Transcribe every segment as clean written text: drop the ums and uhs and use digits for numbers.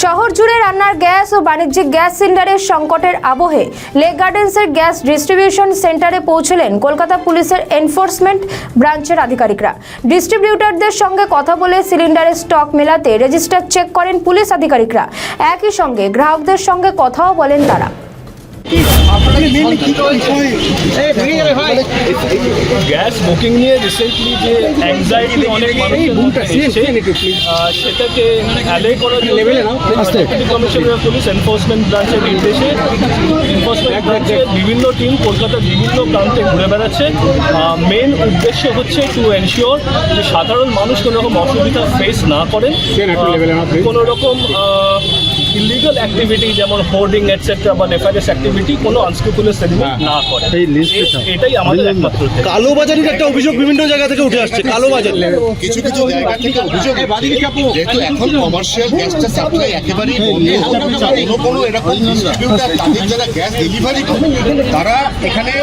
শহর জুড়ে রান্নার গ্যাস ও বাণিজ্যিক গ্যাস সিলিন্ডারের সংকটের আবহে লেক গার্ডেন্সের গ্যাস ডিস্ট্রিবিউশন সেন্টারে পৌঁছলেন কলকাতা পুলিশের এনফোর্সমেন্ট ব্রাঞ্চের আধিকারিকরা। ডিস্ট্রিবিউটরদের সঙ্গে কথা বলে সিলিন্ডারের স্টক মেলাতে রেজিস্টার চেক করেন পুলিশ আধিকারিকরা। একই সঙ্গে গ্রাহকদের সঙ্গে কথাও বলেন তারা। গ্যাস বুকিং নিয়ে রিসেন্টলি যে অ্যাংজাইটি অনেক সেটাকে অ্যালে করার কমিশনার পুলিশ এনফোর্সমেন্ট ব্রাঞ্চের নির্দেশে এনফোর্সমেন্ট ব্রাঞ্চের বিভিন্ন টিম কলকাতার বিভিন্ন প্রান্তে ঘুরে বেড়াচ্ছে। মেন উদ্দেশ্য হচ্ছে টু এনশিওর যে সাধারণ মানুষ কোনো রকম অসুবিধা ফেস না করেন, কোনো রকম ইলিগাল অ্যাক্টিভিটি যেমন হোর্ডিং এটসেট্রা বা নেফারিয়াস অ্যাক্টিভিটি কোনো আনস্ক্রুপুলাস এলিমেন্ট না করে। এটাই আমাদের একমাত্র। কালোবাজারির একটা অভিযোগ বিভিন্ন জায়গা থেকে উঠে আসছে। কালোবাজার কিছু কিছু জায়গা থেকে অভিযোগ যেহেতু এখন কমার্শিয়াল গ্যাসটা সাপ্লাই একেবারেই বন্ধ, কোনো এরকম ডিস্ট্রিবিউটার তাদের যারা গ্যাস ডেলিভারি করে তারা এখানে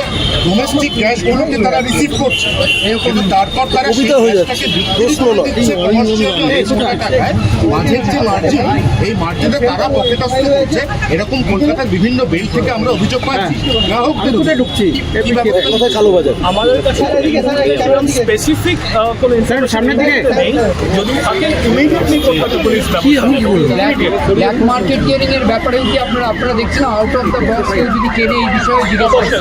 ডোমেস্টিক গ্যাসগুলোকে তারা রিসিভ করছে, কিন্তু তারপর তারা সেই গ্যাসটাকে বিক্রি করে দিচ্ছে কমার্শিয়াল টাকায়। মাঝের যে মার্জিন, এই মার্জিনে তারা পকেটস্থ করছে। এরকম কলকাতার বিভিন্ন বেল্ট থেকে আমরা অভিযোগ পাচ্ছি। গ্রাহকদের ঢুকছি কালোবাজার আমাদের কাছে স্পেসিফিক কোনো ইনফরমেশন নেই। যদি থাকে immediately Kolkata police black market caring এর ব্যাপারেও কি আপনারা দেখছেন আউট অফ দ্য বক্স যদি কেনে এই বিষয়ে জিজ্ঞাসা